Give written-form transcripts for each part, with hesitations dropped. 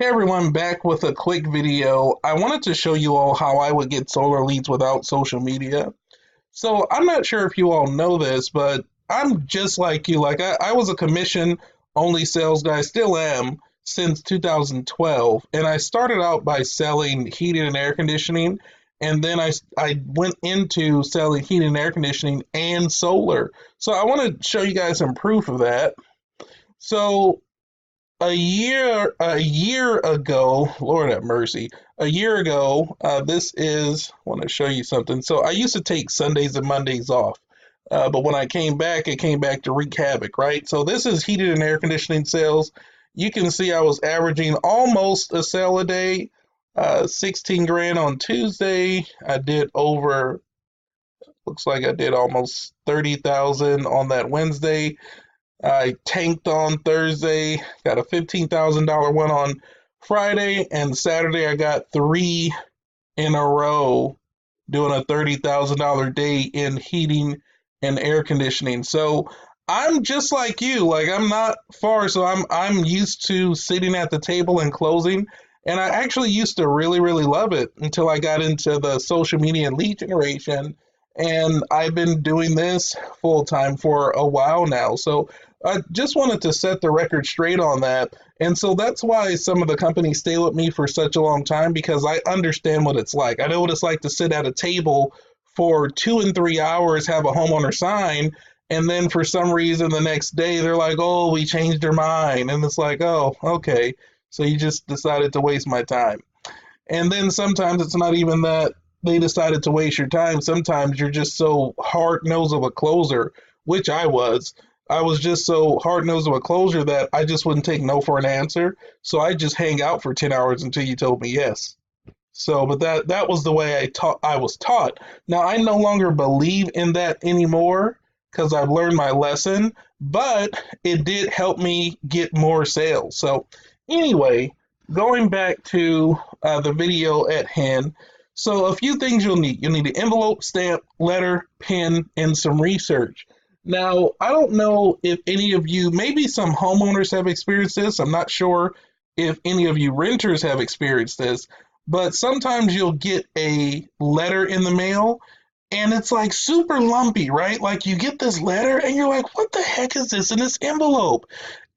Hey everyone, back with a quick video. I wanted to show you all how I would get solar leads without social media. So I'm not sure if you all know this, but I'm just like you. I was a commission only sales guy, still am since 2012. And I started out by selling heating and air conditioning. And then I went into selling heating and air conditioning and solar. So I want to show you guys some proof of that. So a year ago, Lord have mercy, a year ago, this is, I want to show you something. So I used to take Sundays and Mondays off. But when I came back, it came back to wreak havoc, right? So this is heated and air conditioning sales. You can see I was averaging almost a sale a day, 16 grand on Tuesday. I did over, looks like I did almost 30,000 on that Wednesday. I tanked on Thursday, got a $15,000 one on Friday, and Saturday I got three in a row doing a $30,000 day in heating and air conditioning. So I'm just like you, like I'm not far, so I'm used to sitting at the table and closing. And I actually used to really love it until I got into the social media and lead generation. And I've been doing this full time for a while now. So I just wanted to set the record straight on that. And so that's why some of the companies stay with me for such a long time because I understand what it's like. I know what it's like to sit at a table for 2 and 3 hours, have a homeowner sign, and then for some reason the next day they're like, oh, we changed our mind. And it's like, oh, okay. So you just decided to waste my time. And then sometimes it's not even that they decided to waste your time. Sometimes you're just so hard nosed of a closer, which I was. I was just so hard nosed of a closer that I just wouldn't take no for an answer. So I just hang out for 10 hours until you told me yes. So, but that was the way I was taught. Now I no longer believe in that anymore because I've learned my lesson, but it did help me get more sales. So anyway, going back to the video at hand. So a few things you'll need. You'll need an envelope, stamp, letter, pen, and some research. Now, I don't know if any of you, maybe some homeowners have experienced this. I'm not sure if any of you renters have experienced this, but sometimes you'll get a letter in the mail and it's like super lumpy, right? Like you get this letter and you're like, what the heck is this in this envelope?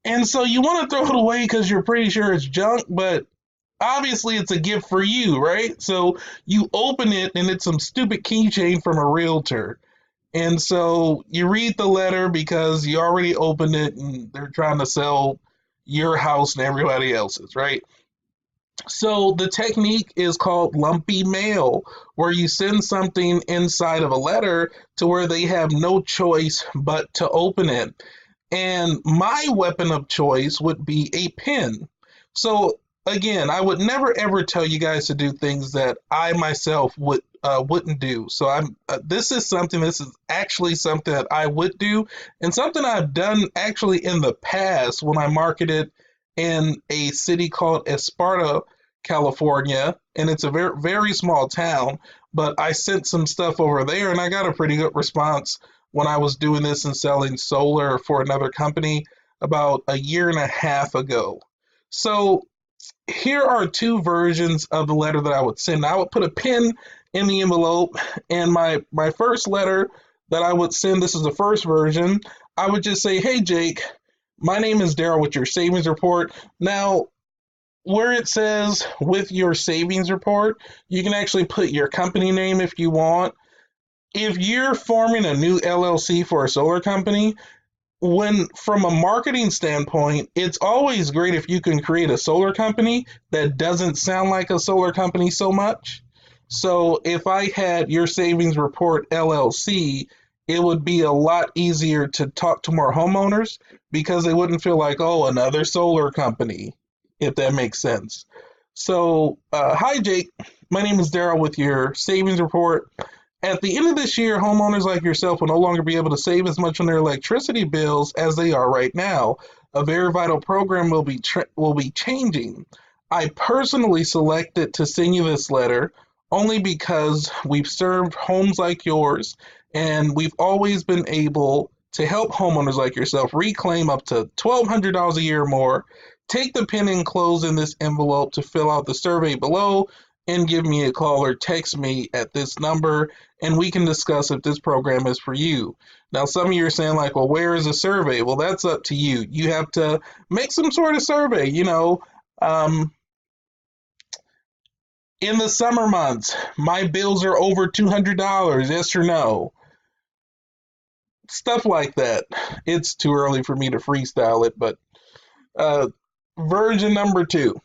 And so you want to throw it away because you're pretty sure it's junk, but obviously it's a gift for you, right? So you open it and it's some stupid keychain from a realtor. And so you read the letter because you already opened it and they're trying to sell your house and everybody else's, right? So the technique is called lumpy mail, where you send something inside of a letter to where they have no choice but to open it. And my weapon of choice would be a pen. So again, I would never ever tell you guys to do things that I myself wouldn't do. So I'm this is something this is actually something that I would do and something I've done actually in the past when I marketed in a city called Esparta, California, and it's a very small town, but I sent some stuff over there and I got a pretty good response when I was doing this and selling solar for another company about a year and a half ago. So here are two versions of the letter that I would send. I would put a pin in the envelope, and my first letter that I would send, this is the first version, I would just say, hey Jake, my name is Darryl with your savings report. Now, where it says with your savings report, you can actually put your company name if you want. If you're forming a new LLC for a solar company, when from a marketing standpoint, it's always great if you can create a solar company that doesn't sound like a solar company so much. So if I had your savings report LLC, it would be a lot easier to talk to more homeowners because they wouldn't feel like, oh, another solar company, if that makes sense. So, hi Jake, my name is Darryl with your savings report. At the end of this year, homeowners like yourself will no longer be able to save as much on their electricity bills as they are right now. A very vital program will be changing. I personally selected to send you this letter only because we've served homes like yours and we've always been able to help homeowners like yourself reclaim up to $1,200 a year or more Take the pen enclosed in this envelope to fill out the survey below and give me a call or text me at this number and we can discuss if this program is for you. Now, some of you are saying, like, well, where is the survey? Well, that's up to you. You have to make some sort of survey, in the summer months, my bills are over $200, yes or no? Stuff like that. It's too early for me to freestyle it, but uh, version number 2.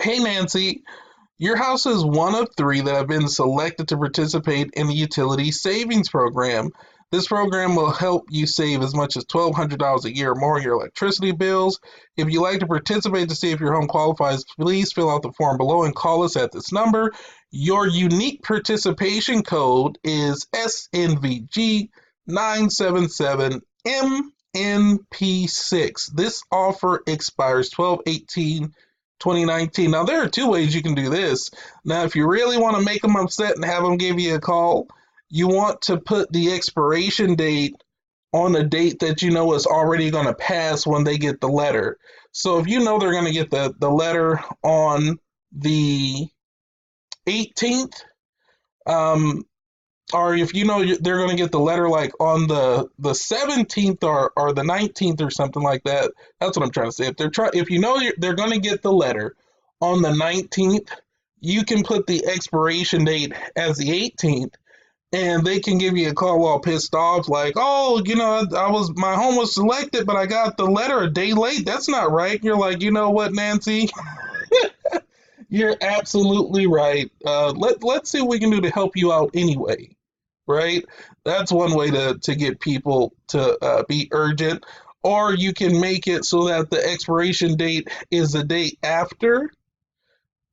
Hey, Nancy, your house is one of 3 that have been selected to participate in the utility savings program. This program will help you save as much as $1,200 a year or more on your electricity bills. If you'd like to participate to see if your home qualifies, please fill out the form below and call us at this number. Your unique participation code is SNVG 977MNP6. This offer expires 12/18/2019. Now, there are 2 ways you can do this. Now, if you really want to make them upset and have them give you a call, you want to put the expiration date on a date that you know is already going to pass when they get the letter. So if you know they're going to get the letter on the 18th, or if you know they're going to get the letter like on the 17th or the 19th or something like that, that's what I'm trying to say. If you know they're going to get the letter on the 19th, you can put the expiration date as the 18th, and they can give you a call all pissed off, like, oh, my home was selected, but I got the letter a day late. That's not right. You're like, you know what, Nancy? You're absolutely right. Let's see what we can do to help you out anyway, right? That's one way to get people to be urgent. Or you can make it so that the expiration date is the day after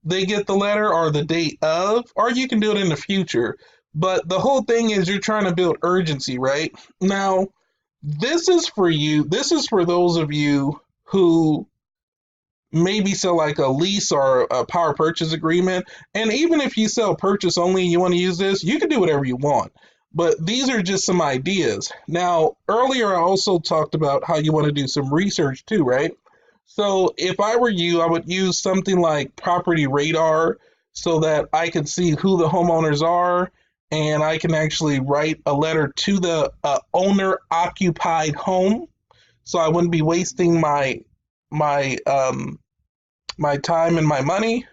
they get the letter or the date of, or you can do it in the future. But the whole thing is you're trying to build urgency, right? Now, this is for you. This is for those of you who maybe sell like a lease or a power purchase agreement. And even if you sell purchase only and you want to use this, you can do whatever you want. But these are just some ideas. Now, earlier I also talked about how you want to do some research too, right? So if I were you, I would use something like Property Radar so that I can see who the homeowners are and I can actually write a letter to the owner occupied home. So I wouldn't be wasting my my time and my money.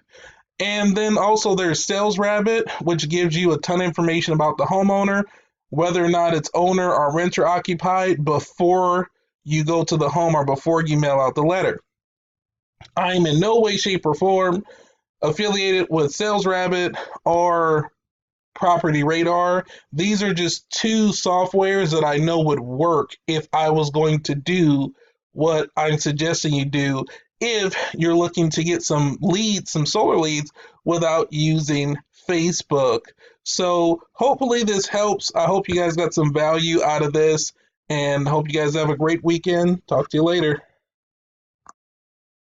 And then also there's Sales Rabbit, which gives you a ton of information about the homeowner, whether or not it's owner or renter occupied before you go to the home or before you mail out the letter. I'm in no way, shape, or form affiliated with Sales Rabbit or Property Radar. These are just 2 softwares that I know would work if I was going to do what I'm suggesting you do if you're looking to get some leads, some solar leads, without using Facebook. So hopefully this helps. I hope you guys got some value out of this and hope you guys have a great weekend. Talk to you later.